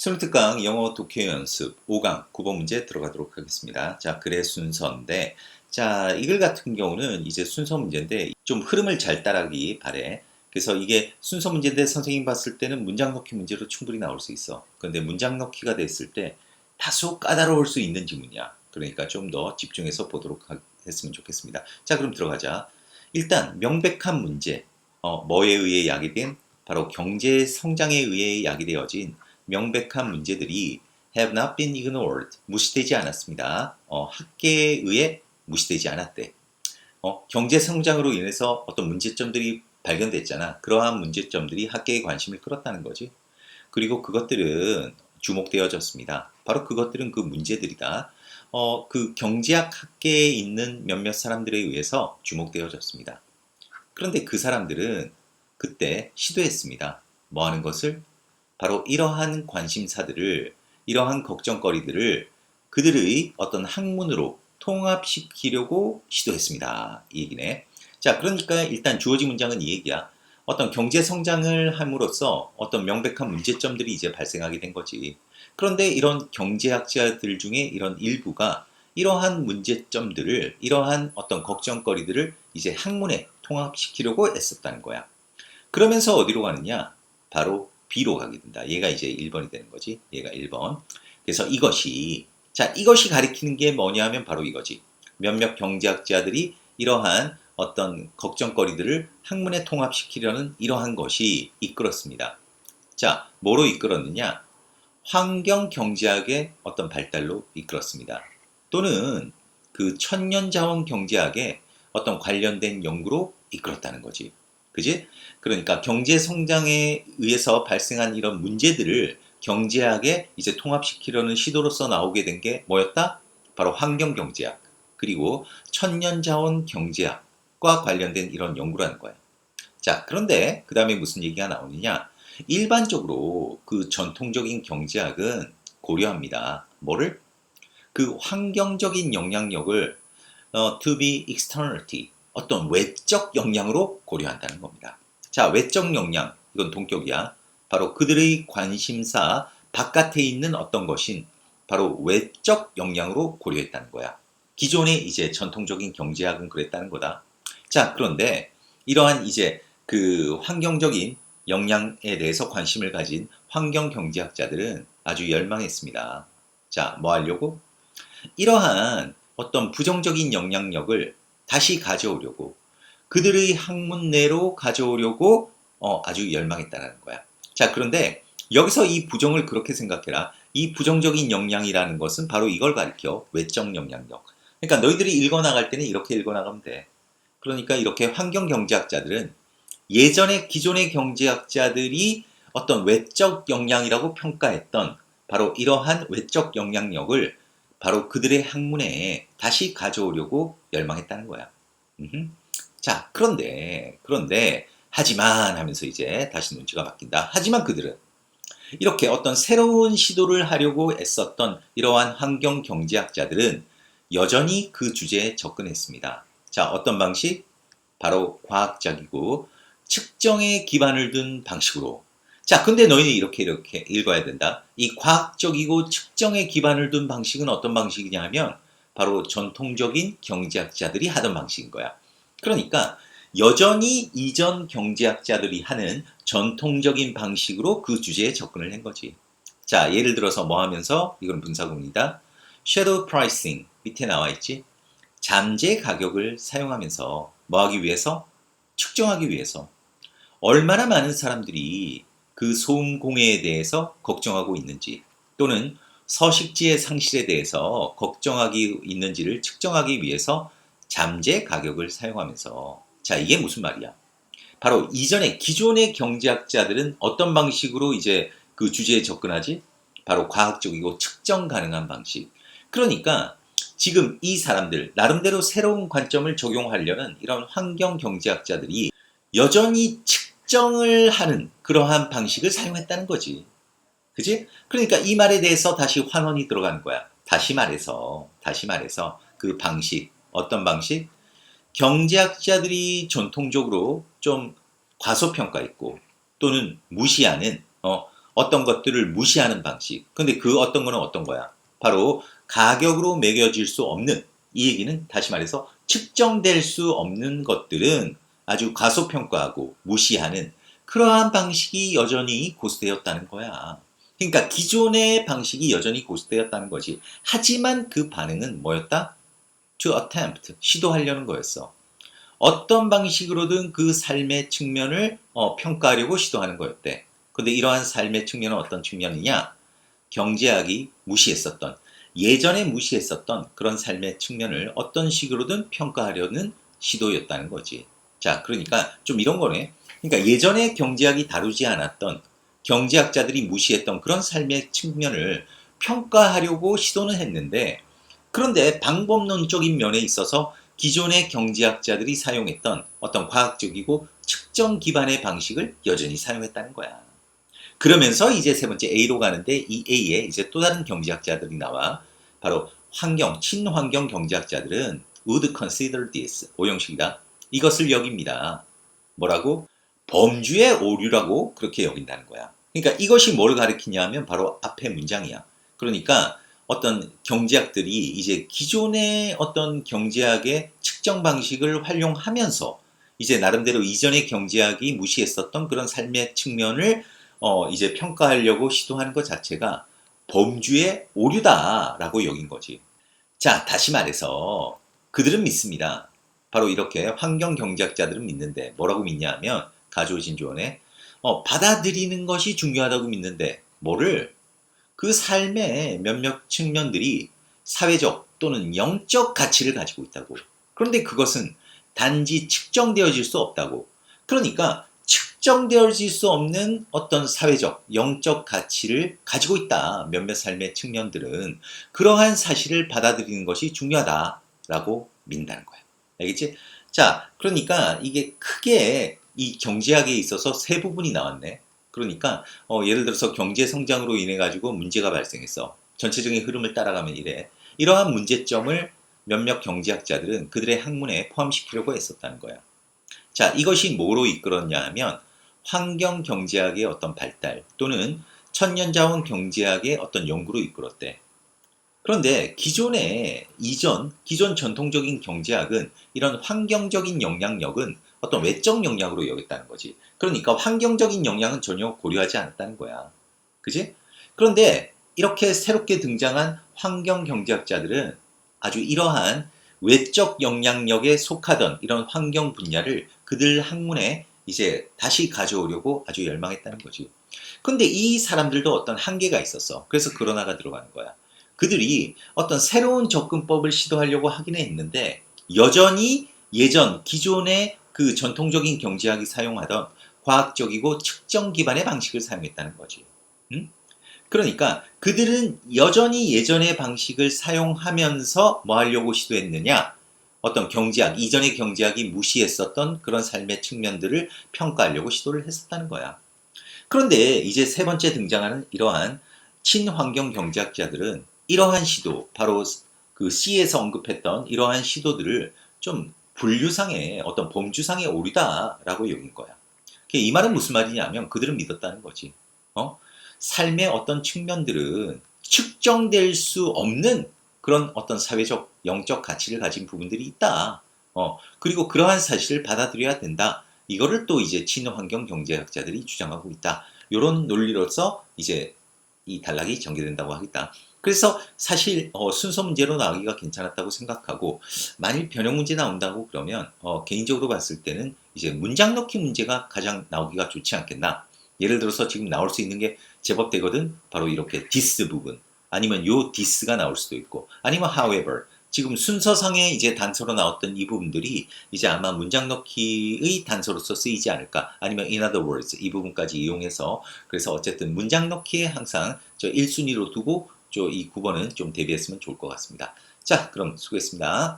스물특강 영어 독해 연습 5강 9번 문제 들어가도록 하겠습니다. 자, 글의 순서인데, 자, 이글 같은 경우는 이제 순서 문제인데 좀 흐름을 잘 따라가기 바래. 그래서 이게 순서 문제인데 선생님 봤을 때는 문장 넣기 문제로 충분히 나올 수 있어. 그런데 문장 넣기가 됐을 때 다소 까다로울 수 있는 지문이야. 그러니까 좀 더 집중해서 보도록 했으면 좋겠습니다. 자, 그럼 들어가자. 일단 명백한 문제, 뭐에 의해 야기된? 바로 경제 성장에 의해 야기되어진 명백한 문제들이 have not been ignored, 무시되지 않았습니다. 학계에 의해 무시되지 않았대. 경제 성장으로 인해서 어떤 문제점들이 발견됐잖아. 그러한 문제점들이 학계의 관심을 끌었다는 거지. 그리고 그것들은 주목되어졌습니다. 바로 그것들은 그 문제들이다. 그 경제학 학계에 있는 몇몇 사람들에 의해서 주목되어졌습니다. 그런데 그 사람들은 그때 시도했습니다. 뭐 하는 것을? 바로 이러한 관심사들을, 이러한 걱정거리들을 그들의 어떤 학문으로 통합시키려고 시도했습니다. 이 얘기네. 자, 그러니까 일단 주어진 문장은 이 얘기야. 어떤 경제 성장을 함으로써 어떤 명백한 문제점들이 이제 발생하게 된 거지. 그런데 이런 경제학자들 중에 이런 일부가 이러한 문제점들을, 이러한 어떤 걱정거리들을 이제 학문에 통합시키려고 애썼다는 거야. 그러면서 어디로 가느냐? 바로 B로 가게 된다. 얘가 이제 1번이 되는 거지. 얘가 1번. 그래서 이것이 가리키는 게 뭐냐면 바로 이거지. 몇몇 경제학자들이 이러한 어떤 걱정거리들을 학문에 통합시키려는 이러한 것이 이끌었습니다. 자, 뭐로 이끌었느냐? 환경경제학의 어떤 발달로 이끌었습니다. 또는 그 천년자원 경제학의 어떤 관련된 연구로 이끌었다는 거지. 그지? 그러니까 경제 성장에 의해서 발생한 이런 문제들을 경제학에 이제 통합시키려는 시도로서 나오게 된 게 뭐였다? 바로 환경경제학, 그리고 천년자원 경제학과 관련된 이런 연구라는 거야. 자, 그런데 그 다음에 무슨 얘기가 나오느냐? 일반적으로 그 전통적인 경제학은 고려합니다. 뭐를? 그 환경적인 영향력을 to be externality, 어떤 외적 영향으로 고려한다는 겁니다. 자, 외적 영향, 이건 동격이야. 바로 그들의 관심사 바깥에 있는 어떤 것인 바로 외적 영향으로 고려했다는 거야. 기존의 이제 전통적인 경제학은 그랬다는 거다. 자, 그런데 이러한 이제 그 환경적인 영향에 대해서 관심을 가진 환경 경제학자들은 아주 열망했습니다. 자, 뭐 하려고? 이러한 어떤 부정적인 영향력을 다시 가져오려고, 그들의 학문 내로 가져오려고 아주 열망했다는 거야. 자, 그런데 여기서 이 부정을 그렇게 생각해라. 이 부정적인 영향이라는 것은 바로 이걸 가리켜. 외적 영향력. 그러니까 너희들이 읽어나갈 때는 이렇게 읽어나가면 돼. 그러니까 이렇게 환경경제학자들은 예전에 기존의 경제학자들이 어떤 외적 영향이라고 평가했던 바로 이러한 외적 영향력을 바로 그들의 학문에 다시 가져오려고 열망했다는 거야. 자, 그런데 하지만 하면서 이제 다시 눈치가 바뀐다. 하지만 그들은 이렇게 어떤 새로운 시도를 하려고 애썼던 이러한 환경 경제학자들은 여전히 그 주제에 접근했습니다. 자, 어떤 방식? 바로 과학적이고 측정에 기반을 둔 방식으로. 자, 근데 너희는 이렇게 읽어야 된다. 이 과학적이고 측정에 기반을 둔 방식은 어떤 방식이냐 하면 바로 전통적인 경제학자들이 하던 방식인 거야. 그러니까 여전히 이전 경제학자들이 하는 전통적인 방식으로 그 주제에 접근을 한 거지. 자, 예를 들어서 뭐 하면서, 이건 분사구문이다. shadow pricing, 밑에 나와 있지. 잠재 가격을 사용하면서 뭐 하기 위해서? 측정하기 위해서. 얼마나 많은 사람들이 그 소음 공해에 대해서 걱정하고 있는지, 또는 서식지의 상실에 대해서 걱정하기 있는지를 측정하기 위해서 잠재 가격을 사용하면서. 자, 이게 무슨 말이야? 바로 이전에 기존의 경제학자들은 어떤 방식으로 이제 그 주제에 접근하지? 바로 과학적이고 측정 가능한 방식. 그러니까 지금 이 사람들 나름대로 새로운 관점을 적용하려는 이런 환경 경제학자들이 여전히 측정을 하는 그러한 방식을 사용했다는 거지. 그지? 그러니까 이 말에 대해서 다시 환원이 들어가는 거야. 다시 말해서 그 방식, 어떤 방식? 경제학자들이 전통적으로 좀 과소평가했고 또는 무시하는 어떤 것들을 무시하는 방식. 근데 그 어떤 거는 어떤 거야? 바로 가격으로 매겨질 수 없는, 이 얘기는 다시 말해서 측정될 수 없는 것들은 아주 과소평가하고 무시하는 그러한 방식이 여전히 고수되었다는 거야. 그러니까 기존의 방식이 여전히 고수되었다는 거지. 하지만 그 반응은 뭐였다? To attempt, 시도하려는 거였어. 어떤 방식으로든 그 삶의 측면을 평가하려고 시도하는 거였대. 근데 이러한 삶의 측면은 어떤 측면이냐? 경제학이 무시했었던, 예전에 무시했었던 그런 삶의 측면을 어떤 식으로든 평가하려는 시도였다는 거지. 자, 그러니까 좀 이런 거네. 그러니까 예전에 경제학이 다루지 않았던, 경제학자들이 무시했던 그런 삶의 측면을 평가하려고 시도는 했는데, 그런데 방법론적인 면에 있어서 기존의 경제학자들이 사용했던 어떤 과학적이고 측정 기반의 방식을 여전히 사용했다는 거야. 그러면서 이제 세 번째 A로 가는데, 이 A에 이제 또 다른 경제학자들이 나와. 바로 친환경 경제학자들은 would consider this, 오형식이다. 이것을 여깁니다. 뭐라고? 범주의 오류라고 그렇게 여긴다는 거야. 그러니까 이것이 뭘 가리키냐면 바로 앞에 문장이야. 그러니까 어떤 경제학들이 이제 기존의 어떤 경제학의 측정 방식을 활용하면서 이제 나름대로 이전의 경제학이 무시했었던 그런 삶의 측면을 이제 평가하려고 시도하는 것 자체가 범주의 오류다라고 여긴 거지. 자, 다시 말해서 그들은 믿습니다. 바로 이렇게 환경 경제학자들은 믿는데 뭐라고 믿냐면 가조진 조언에 받아들이는 것이 중요하다고 믿는데 뭐를? 그 삶의 몇몇 측면들이 사회적 또는 영적 가치를 가지고 있다고. 그런데 그것은 단지 측정되어질 수 없다고. 그러니까 측정되어질 수 없는 어떤 사회적, 영적 가치를 가지고 있다. 몇몇 삶의 측면들은 그러한 사실을 받아들이는 것이 중요하다라고 믿는다는 거야. 알겠지? 자, 그러니까 이게 크게 이 경제학에 있어서 세 부분이 나왔네. 그러니까 예를 들어서 경제 성장으로 인해 가지고 문제가 발생했어. 전체적인 흐름을 따라가면 이래. 이러한 문제점을 몇몇 경제학자들은 그들의 학문에 포함시키려고 했었다는 거야. 자, 이것이 뭐로 이끌었냐 하면 환경 경제학의 어떤 발달 또는 천년자원 경제학의 어떤 연구로 이끌었대. 그런데 기존 전통적인 경제학은 이런 환경적인 영향력은 어떤 외적 영향으로 여겼다는 거지. 그러니까 환경적인 영향은 전혀 고려하지 않았다는 거야. 그지? 그런데 이렇게 새롭게 등장한 환경 경제학자들은 아주 이러한 외적 영향력에 속하던 이런 환경 분야를 그들 학문에 이제 다시 가져오려고 아주 열망했다는 거지. 근데 이 사람들도 어떤 한계가 있었어. 그래서 그러나가 들어가는 거야. 그들이 어떤 새로운 접근법을 시도하려고 하기는 했는데 여전히 기존의 그 전통적인 경제학이 사용하던 과학적이고 측정 기반의 방식을 사용했다는 거지. 응? 그러니까 그들은 여전히 예전의 방식을 사용하면서 뭐 하려고 시도했느냐? 어떤 이전의 경제학이 무시했었던 그런 삶의 측면들을 평가하려고 시도를 했었다는 거야. 그런데 이제 세 번째 등장하는 이러한 친환경 경제학자들은 이러한 시도, 바로 그 C에서 언급했던 이러한 시도들을 좀 분류상의 어떤 범주상의 오류다라고 여긴 거야. 이 말은 무슨 말이냐면 그들은 믿었다는 거지. 삶의 어떤 측면들은 측정될 수 없는 그런 어떤 사회적, 영적 가치를 가진 부분들이 있다. 그리고 그러한 사실을 받아들여야 된다. 이거를 또 이제 친환경 경제학자들이 주장하고 있다. 이런 논리로서 이제 이 단락이 전개된다고 하겠다. 그래서 사실 순서 문제로 나오기가 괜찮았다고 생각하고 만일 변형 문제 나온다고 그러면 개인적으로 봤을 때는 이제 문장 넣기 문제가 가장 나오기가 좋지 않겠나. 예를 들어서 지금 나올 수 있는 게 제법 되거든. 바로 이렇게 this 부분 아니면 요 this가 나올 수도 있고 아니면 however 지금 순서상에 이제 단서로 나왔던 이 부분들이 이제 아마 문장 넣기의 단서로서 쓰이지 않을까 아니면 in other words 이 부분까지 이용해서 그래서 어쨌든 문장 넣기에 항상 저 1순위로 두고 이 9번은 좀 대비했으면 좋을 것 같습니다. 자, 그럼 수고했습니다.